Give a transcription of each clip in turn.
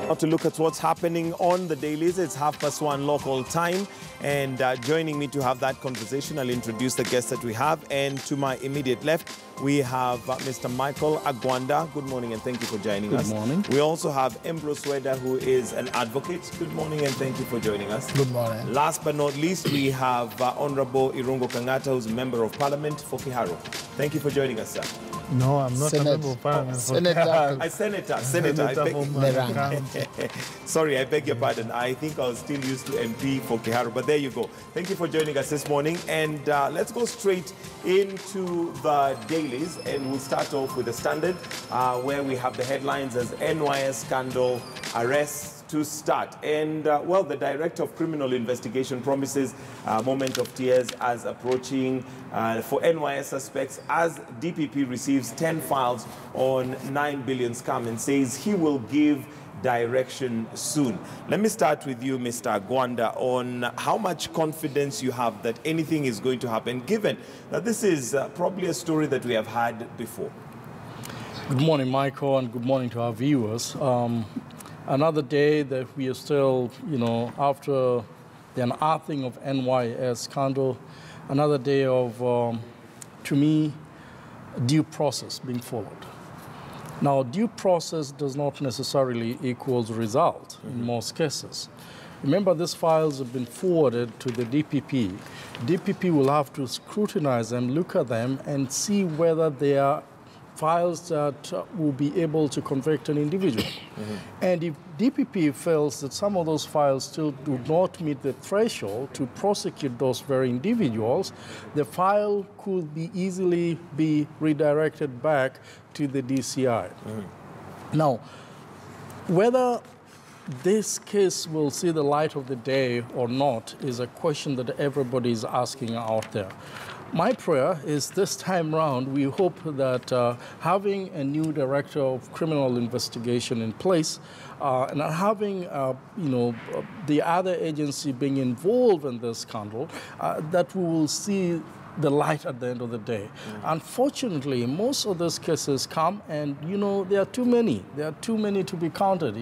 Now to look at what's happening on the dailies. It's 1:30 local time, and joining me to have that conversation, I'll introduce the guests that we have. And to my immediate left, we have Mr. Michael Agwanda. Good morning, and thank you for joining us. Good morning. We also have Ambrose Weda, who is an advocate. Good morning, and thank you for joining us. Good morning. Last but not least, we have Honorable Irungo Kangata, who's a member of Parliament for Kiharu. Thank you for joining us, sir. No, I'm not a member of Parliament. Senator. Sorry, I beg your pardon. I think I was still used to MP for Kiharu, but there you go. Thank you for joining us this morning. And let's go straight into the dailies. And we'll start off with the Standard, where we have the headlines as NYS scandal arrests to start. And, well, the Director of Criminal Investigation promises a moment of tears as approaching for NYS suspects as DPP receives 10 files on 9 billion scam and says he will give direction soon. Let me start with you, Mr. Agwanda, on how much confidence you have that anything is going to happen, given that this is probably a story that we have had before. Good morning, Michael, and good morning to our viewers. Another day that we are still, after the unearthing of NYS scandal, another day of, to me, due process being followed. Now, due process does not necessarily equals result in most cases. Remember, these files have been forwarded to the DPP. DPP will have to scrutinize them, look at them, and see whether they are files that will be able to convict an individual. And if DPP feels that some of those files still do not meet the threshold to prosecute those very individuals, the file could be easily be redirected back to the DCI. Now, whether this case will see the light of the day or not is a question that everybody is asking out there. My prayer is this time round, we hope that having a new director of criminal investigation in place and having, the other agency being involved in this scandal, that we will see the light at the end of the day. Unfortunately, most of those cases come and, there are too many. There are too many to be counted.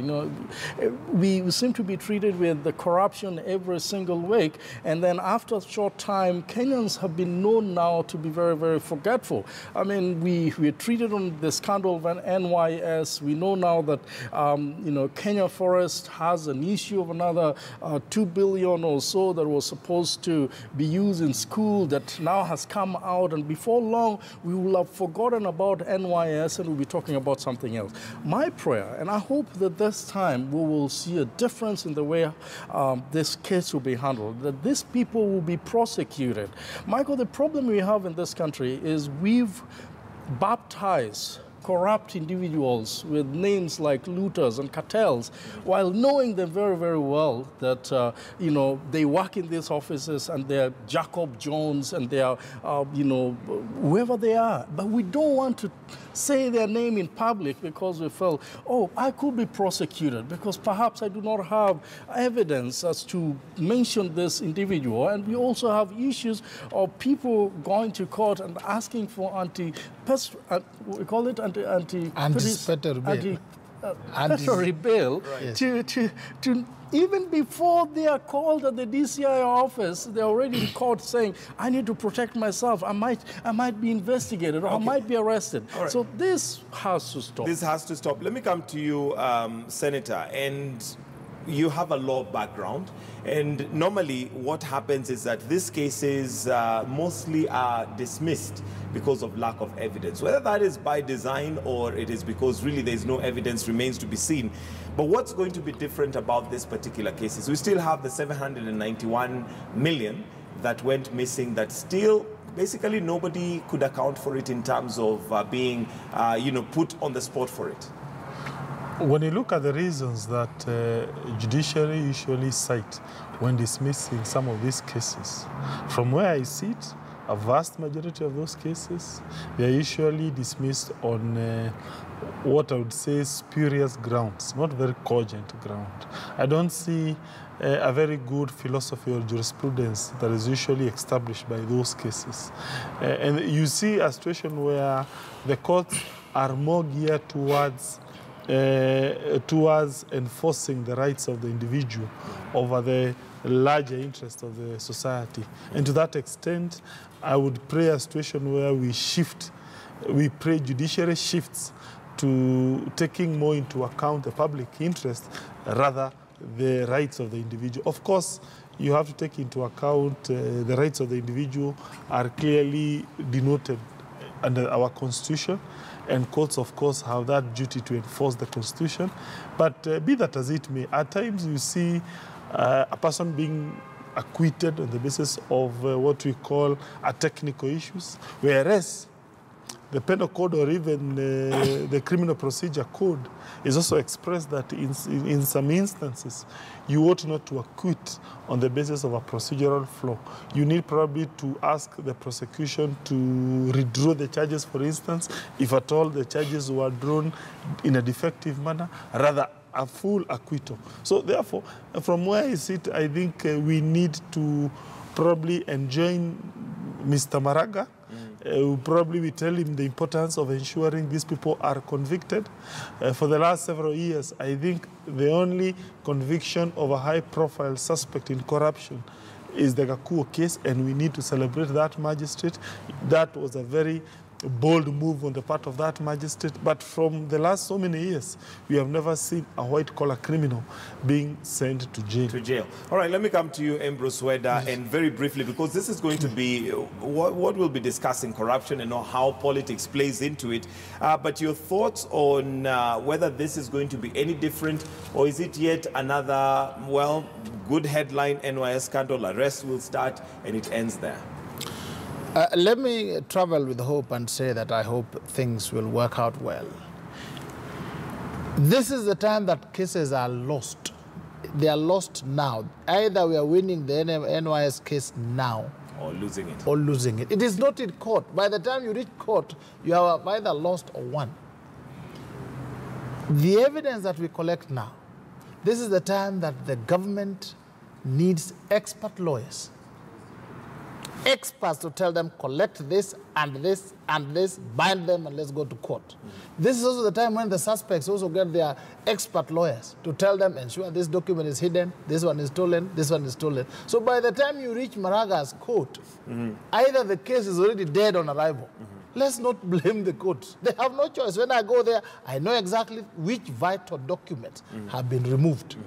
We seem to be treated with the corruption every single week. And then after a short time, Kenyans have been known now to be very, very forgetful. I mean, we're treated on the scandal of NYS. We know now that, Kenya Forest has an issue of another 2 billion or so that was supposed to be used in school that now has come out, and before long we will have forgotten about NYS and we'll be talking about something else. My prayer, and I hope that this time we will see a difference in the way this case will be handled, that these people will be prosecuted. Michael, the problem we have in this country is we've baptized corrupt individuals with names like looters and cartels, while knowing them very, very well that, they work in these offices and they're Jacob Jones and they're, whoever they are. But we don't want to say their name in public because we feel, oh, I could be prosecuted because perhaps I do not have evidence as to mention this individual. And we also have issues of people going to court and asking for anticipatory bail to even before they are called at the DCI office, they're already in court saying, I need to protect myself. I might be investigated or I might be arrested. Right. So this has to stop. This has to stop. Let me come to you, Senator, and you have a law background, and normally what happens is that these cases mostly are dismissed because of lack of evidence. Whether that is by design or it is because really there is no evidence remains to be seen. But what's going to be different about this particular cases? We still have the 791 million that went missing that still basically nobody could account for it in terms of being put on the spot for it. When you look at the reasons that judiciary usually cite when dismissing some of these cases, from where I sit, a vast majority of those cases, they are usually dismissed on what I would say spurious grounds, not very cogent ground. I don't see a very good philosophy or jurisprudence that is usually established by those cases. And you see a situation where the courts are more geared towards towards enforcing the rights of the individual over the larger interest of the society. And to that extent, I would pray a situation where we pray judiciary shifts to taking more into account the public interest rather the rights of the individual. Of course, you have to take into account the rights of the individual are clearly denoted under our Constitution, and courts, of course, have that duty to enforce the Constitution. But be that as it may, at times you see a person being acquitted on the basis of what we call a technical issues, whereas the penal code or even the criminal procedure code is also expressed that in some instances you ought not to acquit on the basis of a procedural flaw. You need probably to ask the prosecution to redraw the charges, for instance, if at all the charges were drawn in a defective manner, rather a full acquittal. So therefore, from where I sit, I think we need to probably enjoin Mr. Maraga. Probably we tell him the importance of ensuring these people are convicted. For the last several years, I think the only conviction of a high-profile suspect in corruption is the Gakuo case, and we need to celebrate that magistrate. That was a very bold move on the part of that magistrate. But from the last so many years, we have never seen a white-collar criminal being sent to jail. To jail. All right, let me come to you, Ambrose Weda, and very briefly, because this is going to be what we'll be discussing, corruption and how politics plays into it. But your thoughts on whether this is going to be any different, or is it yet another, well, good headline, NYS scandal, arrest will start, and it ends there? Let me travel with hope and say that I hope things will work out well. This is the time that cases are lost. They are lost now. Either we are winning the NYS case now, or losing it. Or losing it. It is not in court. By the time you reach court, you have either lost or won. The evidence that we collect now, this is the time that the government needs expert lawyers. Experts to tell them, collect this and this and this, bind them, and let's go to court. This is also the time when the suspects also get their expert lawyers to tell them, ensure this document is hidden, this one is stolen, this one is stolen. So by the time you reach Maraga's court, either the case is already dead on arrival. Let's not blame the courts. They have no choice. When I go there, I know exactly which vital documents have been removed.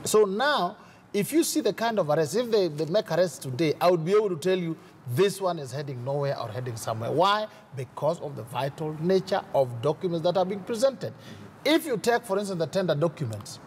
So now, if you see the kind of arrest, if they make arrests today, I would be able to tell you this one is heading nowhere or heading somewhere. Why? Because of the vital nature of documents that are being presented. If you take, for instance, the tender documents,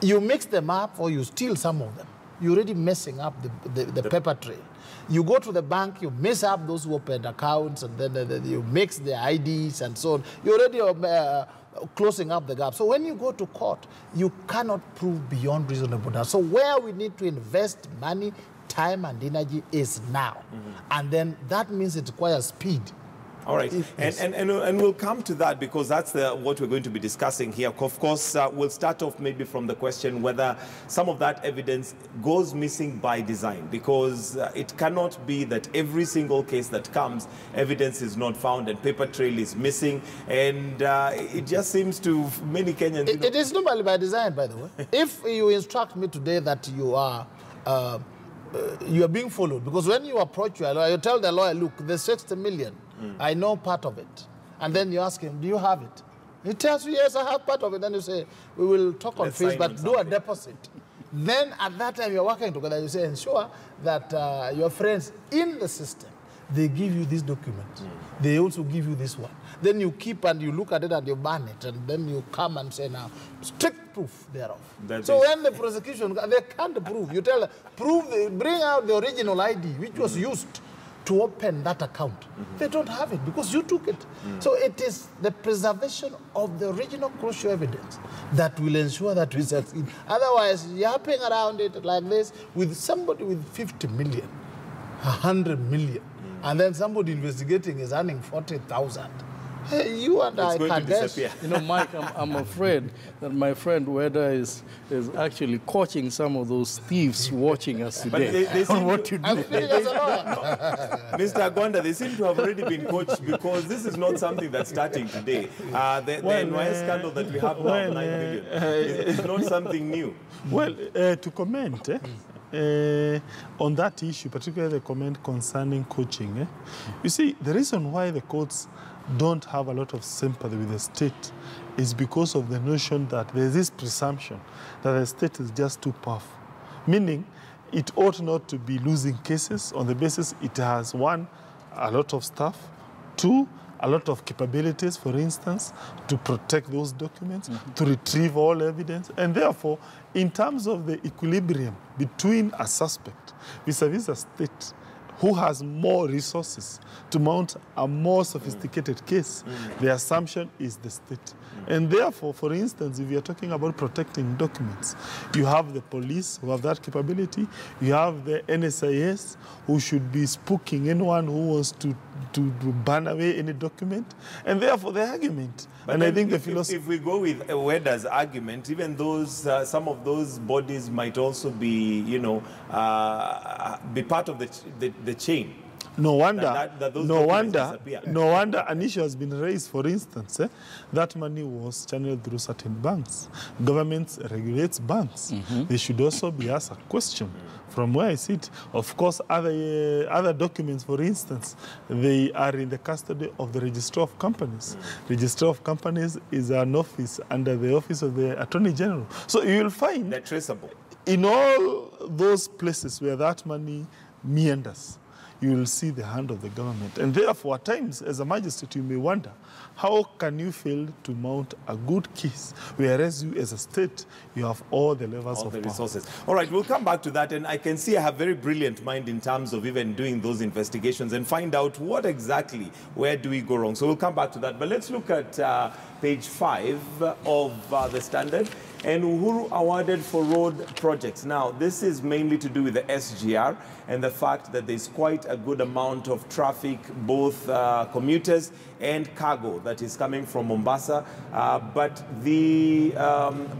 you mix them up or you steal some of them, you're already messing up the paper trail. You go to the bank, you mess up those who opened accounts, and then you mix their IDs and so on. You're already closing up the gap. So when you go to court, you cannot prove beyond reasonable doubt. So where we need to invest money, time, and energy is now. And then that means it requires speed. All right, and we'll come to that, because that's what we're going to be discussing here. Of course, we'll start off maybe from the question whether some of that evidence goes missing by design, because it cannot be that every single case that comes, evidence is not found and paper trail is missing, and it just seems to many Kenyans... It is normally by design, by the way. If you instruct me today that you are being followed, because when you approach your lawyer, you tell the lawyer, look, there's 60 million. I know part of it. And then you ask him, do you have it? He tells you, yes, I have part of it. Then you say, we will talk on fees, but do a deposit. Then at that time, you're working together. You say, ensure that your friends in the system, they give you this document. They also give you this one. Then you keep and you look at it and you burn it. And then you come and say, now, strict proof thereof. So when the prosecution, they can't prove. You tell them, bring out the original ID, which was used to open that account. They don't have it because you took it. So it is the preservation of the original crucial evidence that will ensure that we succeed. Otherwise, yapping around it like this with somebody with 50 million, 100 million, and then somebody investigating is earning 40,000. Hey, you and It's I going to can guess. disappear. You know, Mike, I'm afraid that my friend Weda is actually coaching some of those thieves watching us But today they seem on what to- to I'm do. feeling as a lawyer. Mr. Agonda, they seem to have already been coached because this is not something that's starting today. The NYS scandal that we have now, 9 million, is not something new. Well, to comment on that issue, particularly the comment concerning coaching, you see, the reason why the courts don't have a lot of sympathy with the state is because of the notion that there's this presumption that the state is just too powerful, meaning it ought not to be losing cases on the basis it has, one, a lot of staff, two, a lot of capabilities, for instance, to protect those documents, to retrieve all evidence, and therefore, in terms of the equilibrium between a suspect vis-a-vis a state who has more resources to mount a more sophisticated case, the assumption is the state. And therefore, for instance, if you're talking about protecting documents, you have the police who have that capability, you have the NSIS who should be spooking anyone who wants to ban away any document, and therefore the argument. But and I think the if, philosophy... if we go with Weda's argument, even those, some of those bodies might also be, you know, be part of the chain. No wonder, that those no documents wonder, disappear. no wonder an issue has been raised, for instance, that money was channeled through certain banks. Governments regulates banks. They should also be asked a question. From where I sit, of course, other documents, for instance, they are in the custody of the Registrar of Companies. Registrar of Companies is an office under the Office of the Attorney General. So you will find They're traceable. in all those places where that money meanders, you will see the hand of the government. And therefore, at times, as a magistrate, you may wonder, how can you fail to mount a good case, whereas you, as a state, you have all the levels All of the power. resources. All right, we'll come back to that, and I can see I have very brilliant mind in terms of even doing those investigations and find out what exactly, where do we go wrong. So we'll come back to that. But let's look at page 5 of the Standard. And Uhuru awarded for road projects. Now, this is mainly to do with the SGR and the fact that there's quite a good amount of traffic, both commuters and cargo that is coming from Mombasa. But the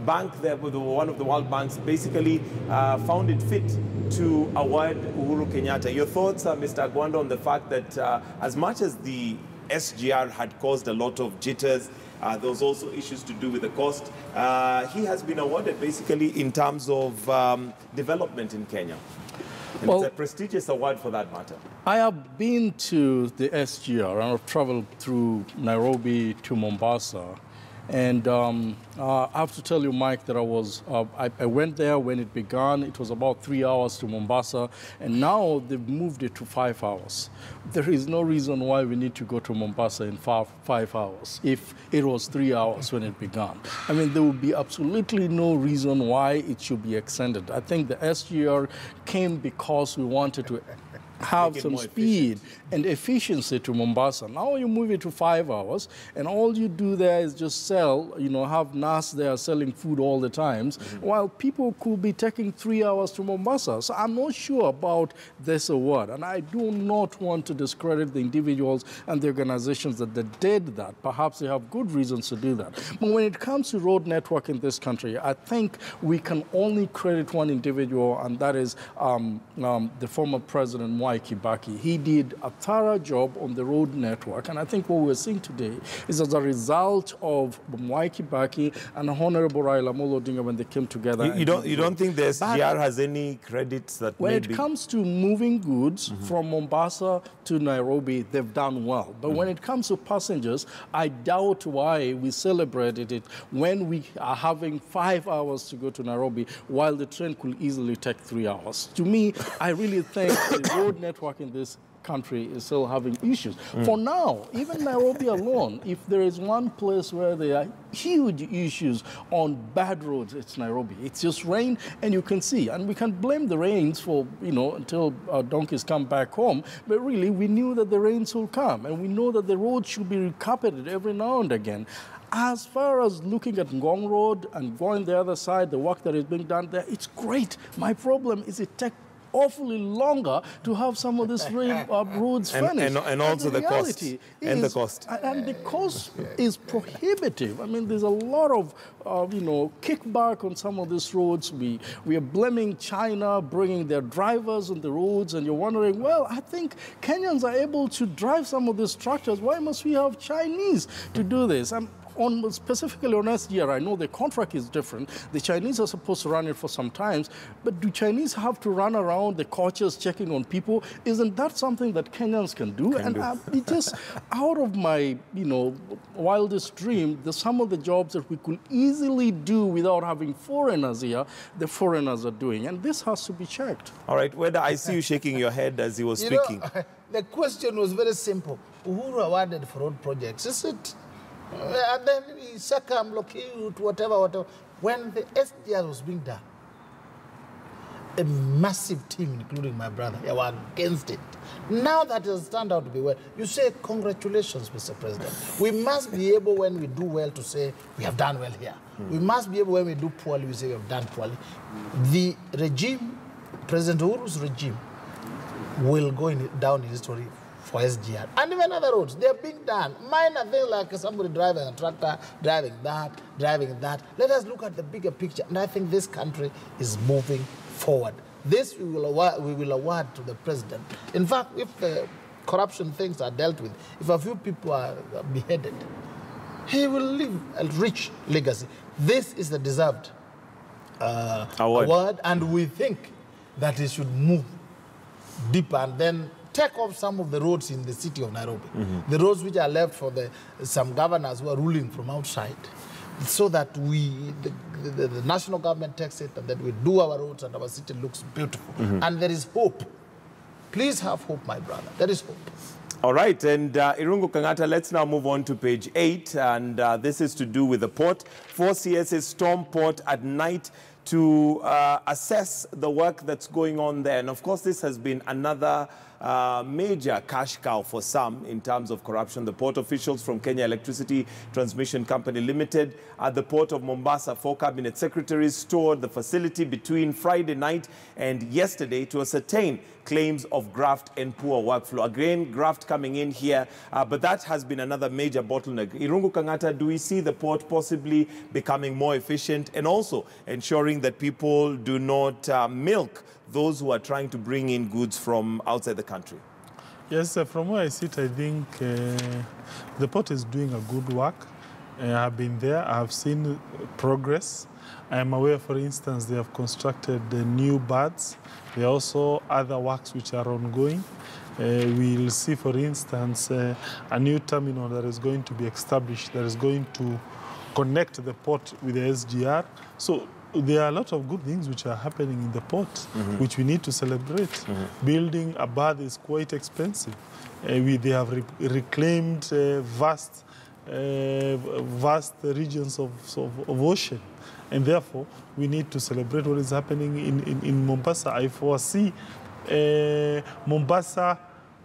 bank, there, one of the world banks, basically found it fit to award Uhuru Kenyatta. Your thoughts, Mr. Agwanda, on the fact that as much as the SGR had caused a lot of jitters, there was also issues to do with the cost. He has been awarded basically in terms of development in Kenya. And Well, it's a prestigious award for that matter. I have been to the SGR and I've traveled through Nairobi to Mombasa. And I have to tell you, Mike, that I went there when it began. It was about 3 hours to Mombasa, and now they've moved it to 5 hours. There is no reason why we need to go to Mombasa in 5 hours if it was 3 hours when it began. I mean, there would be absolutely no reason why it should be extended. I think the SGR came because we wanted to have some speed and efficiency to Mombasa. Now you move it to 5 hours, and all you do there is just sell, you know, have NAS there selling food all the times, while people could be taking 3 hours to Mombasa. So I'm not sure about this award, and I do not want to discredit the individuals and the organizations that they did that. Perhaps they have good reasons to do that. But when it comes to road network in this country, I think we can only credit one individual, and that is the former president, Mwai Kibaki. He did a thorough job on the road network, and I think what we're seeing today is as a result of Mwai Kibaki and Honorable Raila Amolo Odinga when they came together. You don't think the SGR has any credits that when maybe... it comes to moving goods from Mombasa to Nairobi, they've done well. But when it comes to passengers, I doubt why we celebrated it when we are having 5 hours to go to Nairobi, while the train could easily take 3 hours. To me, I really think the road network in this country is still having issues. For now, even Nairobi alone, if there is one place where there are huge issues on bad roads, it's Nairobi. It's just rain, and you can see. And we can blame the rains for, you know, until our donkeys come back home. But really, we knew that the rains will come, and we know that the roads should be recarpeted every now and again. As far as looking at Ngong Road and going the other side, the work that is being done there, it's great. My problem is it takes awfully longer to have some of these roads finished. And also the cost. And the cost. And the cost is prohibitive. I mean, there's a lot of, kickback on some of these roads. We are blaming China, bringing their drivers on the roads, and you're wondering, well, I think Kenyans are able to drive some of these tractors. Why must we have Chinese to do this? Specifically on SGR, I know the contract is different. The Chinese are supposed to run it for some time, but do Chinese have to run around the coaches checking on people? Isn't that something that Kenyans can do? It just out of my, wildest dream, some of the jobs that we could easily do without having foreigners here, the foreigners are doing, and this has to be checked. All right, Whether I see you shaking your head as he was speaking. The question was very simple. Who awarded for road projects? Is it? And then we circumlocute, whatever. When the SGR was being done, a massive team, including my brother, they were against it. Now that it has turned out to be well, you say, congratulations, Mr. President. We must be able, when we do well, to say, we have done well here. We must be able, when we do poorly, we say, we have done poorly. The regime, President Uhuru's regime, will go down in history for SGR. And even other roads, they're being done. Minor things like somebody driving a tractor, driving that. Let us look at the bigger picture. And I think this country is moving forward. This we will award to the president. In fact, if the corruption things are dealt with, if a few people are beheaded, he will leave a rich legacy. This is the deserved award, and we think that it should move deeper and then take off some of the roads in the city of Nairobi, the roads which are left for some governors who are ruling from outside, so that the national government takes it and then we do our roads and our city looks beautiful. And there is hope. Please have hope, my brother. There is hope. All right, and Irungu Kangata, let's now move on to page 8, and this is to do with the port. 4CS storm port at night to assess the work that's going on there. And of course, this has been another major cash cow for some in terms of corruption. The port officials from Kenya Electricity Transmission Company Limited at the port of Mombasa, 4 cabinet secretaries toured the facility between Friday night and yesterday to ascertain claims of graft and poor workflow. Again, graft coming in here, but that has been another major bottleneck. Irungu Kangata, do we see the port possibly becoming more efficient and also ensuring that people do not milk those who are trying to bring in goods from outside the country? Yes, from where I sit, I think the port is doing a good work. I have been there. I have seen progress. I am aware, for instance, they have constructed new berths. There are also other works which are ongoing. We will see, for instance, a new terminal that is going to be established that is going to connect the port with the SGR. So there are a lot of good things which are happening in the port, which we need to celebrate. Building a berth is quite expensive. They have reclaimed vast regions of ocean. And therefore, we need to celebrate what is happening in Mombasa. I foresee Mombasa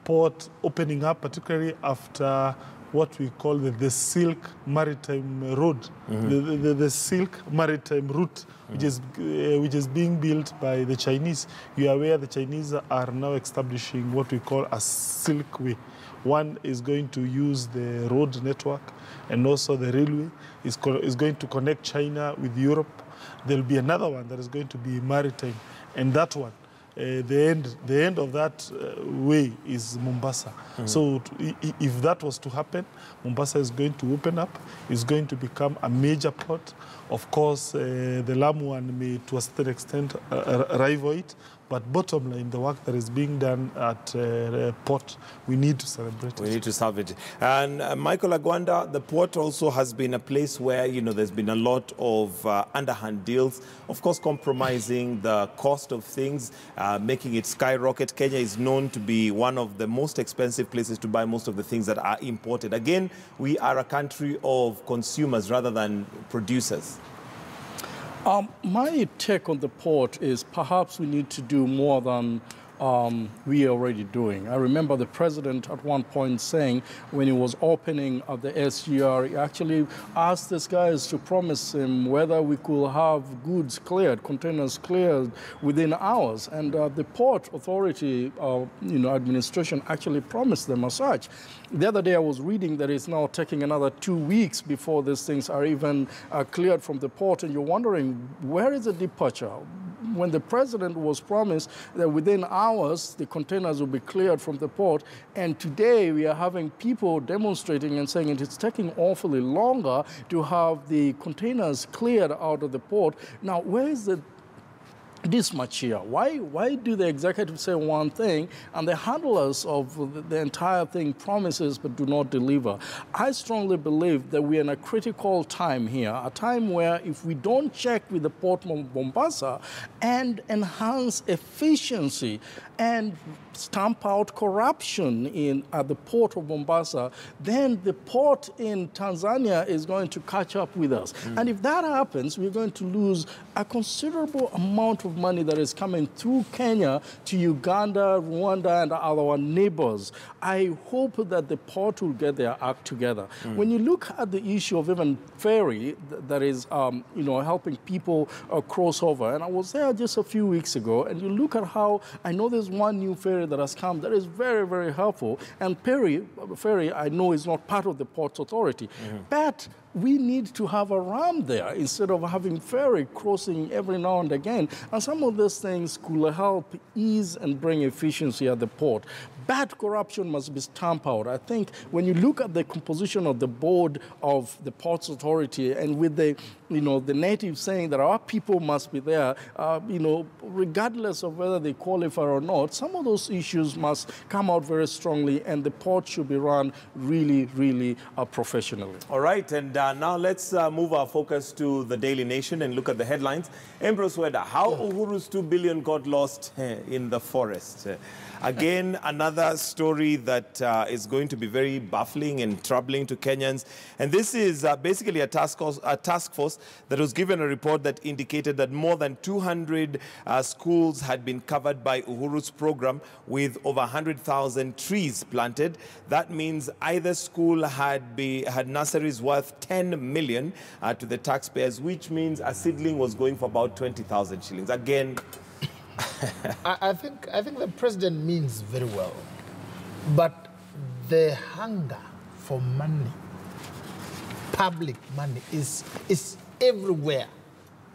port opening up, particularly after what we call the Silk Maritime Road, the Silk Maritime Route, which is being built by the Chinese. You are aware the Chinese are now establishing what we call a Silkway. One is going to use the road network, and also the railway is going to connect China with Europe. There will be another one that is going to be maritime, and that one, the end of that way is Mombasa. So if that was to happen, Mombasa is going to open up, is going to become a major port. Of course, the Lamu one may to a certain extent rival it, but bottom line, the work that is being done at port, we need to celebrate it. We need to salvage it. And Michael Agwanda, the port also has been a place where, there's been a lot of underhand deals, of course, compromising the cost of things, making it skyrocket. Kenya is known to be one of the most expensive places to buy most of the things that are imported. Again, we are a country of consumers rather than producers. My take on the port is perhaps we need to do more than we are already doing. I remember the president at one point saying when he was opening of the SGR, he actually asked these guys to promise him whether we could have goods cleared, containers cleared within hours. And the Port Authority administration actually promised them as such. The other day I was reading that it's now taking another 2 weeks before these things are even cleared from the port, and you're wondering, where is the departure? When the president was promised that within hours the containers will be cleared from the port, and today we are having people demonstrating and saying it's taking awfully longer to have the containers cleared out of the port. Now, where is the this much here? Why do the executive say one thing and the handlers of the entire thing promises but do not deliver? I strongly believe that we are in a critical time here, a time where if we don't check with the Port of Mombasa and enhance efficiency and stamp out corruption at the Port of Mombasa, then the port in Tanzania is going to catch up with us. And if that happens, we're going to lose a considerable amount of money that is coming through Kenya to Uganda, Rwanda, and our neighbors. I hope that the port will get their act together. When you look at the issue of even ferry that is, helping people cross over, and I was there just a few weeks ago, and you look at how, I know there's one new ferry that has come that is very, very helpful, and ferry, I know, is not part of the Ports Authority, but we need to have a ram there instead of having ferry crossing every now and again. And some of these things could help ease and bring efficiency at the port. Bad corruption must be stamped out. I think when you look at the composition of the board of the Ports Authority, and with the natives saying that our people must be there, regardless of whether they qualify or not, some of those issues must come out very strongly, and the port should be run really, really professionally. All right, and now let's move our focus to the Daily Nation and look at the headlines. Ambrose Weda, how Uhuru's 2 billion got lost in the forest. Again, another story that is going to be very baffling and troubling to Kenyans. And this is basically a task force that was given a report that indicated that more than 200 schools had been covered by Uhuru's program with over 100,000 trees planted. That means either school had nurseries worth 10 million to the taxpayers, which means a seedling was going for about 20,000 shillings. Again, I think the president means very well, but the hunger for money, public money, is everywhere.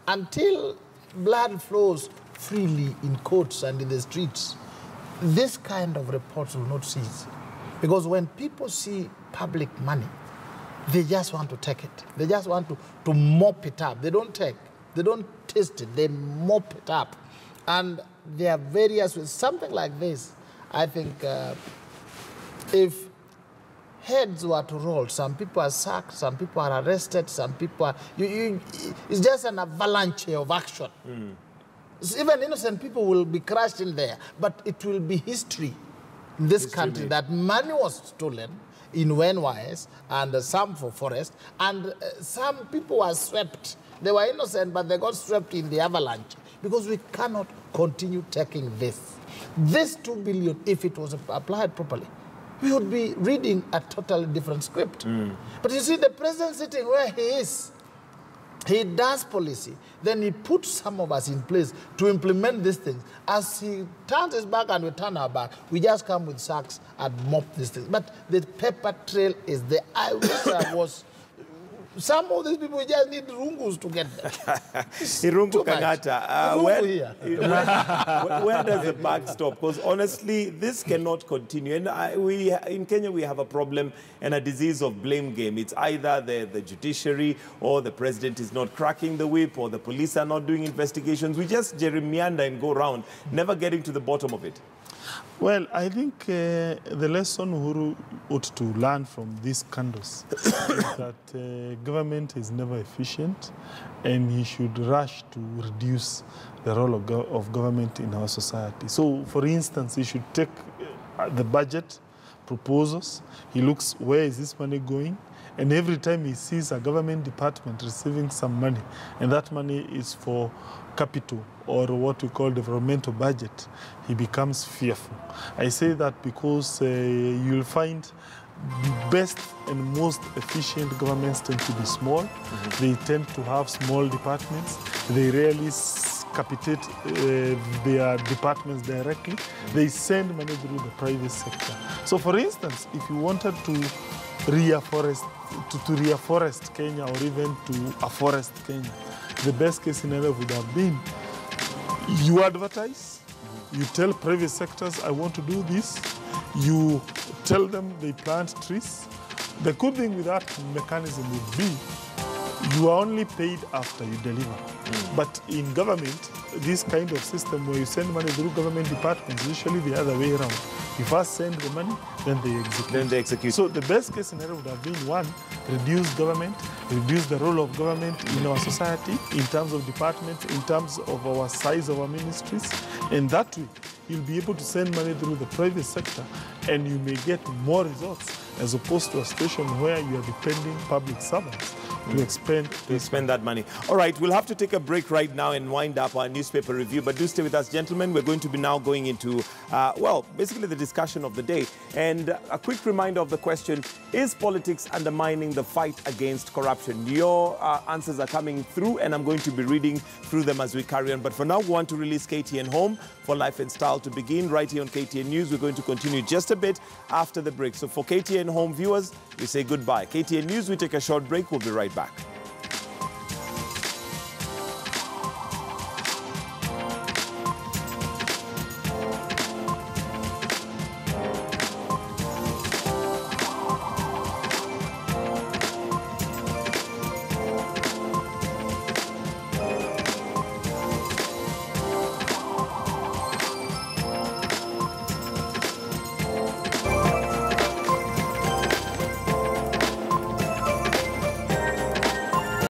Until blood flows freely in courts and in the streets, this kind of reports will not cease. Because when people see public money, they just want to take it. They just want to mop it up. They don't taste it, they mop it up. And there are various ways. Something like this, I think, if heads were to roll, some people are sacked, some people are arrested, some people are... it's just an avalanche of action. Even innocent people will be crushed in there, but it will be history in this country that money was stolen in Wenwise and some for forest, and some people were swept. They were innocent, but they got swept in the avalanche. Because we cannot continue taking this. This 2 billion, if it was applied properly, we would be reading a totally different script. But you see, the president sitting where he is, he does policy, then he puts some of us in place to implement these things. As he turns his back and we turn our back, we just come with sacks and mop these things. But the paper trail is there. I wish I was... Some of these people just need rungus to get there. Irungu Kangata, where does the buck stop? Because honestly, this cannot continue. And in Kenya, we have a problem and a disease of blame game. It's either the judiciary or the president is not cracking the whip or the police are not doing investigations. We just gerrymander and go around, never getting to the bottom of it. Well, I think the lesson Uhuru ought to learn from these scandals is that government is never efficient, and he should rush to reduce the role of government in our society. So, for instance, he should take the budget proposals, he looks where is this money going, And every time he sees a government department receiving some money, and that money is for capital or what we call developmental budget, he becomes fearful. I say that because you'll find the best and most efficient governments tend to be small. They tend to have small departments. They rarely capitate their departments directly. They send money through the private sector. So for instance, if you wanted to reforest Kenya or even to afforest Kenya, the best case scenario would have been you advertise, you tell private sectors, I want to do this, you tell them they plant trees. The good thing with that mechanism would be you are only paid after you deliver. But in government, this kind of system where you send money through government departments, usually the other way around. You first send the money, then they execute. So the best case scenario would have been, one, reduce government, reduce the role of government in our society, in terms of departments, in terms of our size of our ministries. And that way, you'll be able to send money through the private sector and you may get more results as opposed to a situation where you are depending public servants to spend that money. All right, we'll have to take a break right now and wind up our newspaper review, but do stay with us, gentlemen. We're going to be now going into, well, basically the discussion of the day. And a quick reminder of the question, is politics undermining the fight against corruption? Your answers are coming through, and I'm going to be reading through them as we carry on. But for now, we want to release KTN Home for Life and Style to begin right here on KTN News. We're going to continue just a bit after the break. So for KTN Home viewers, we say goodbye. KTN News, we take a short break. We'll be right back.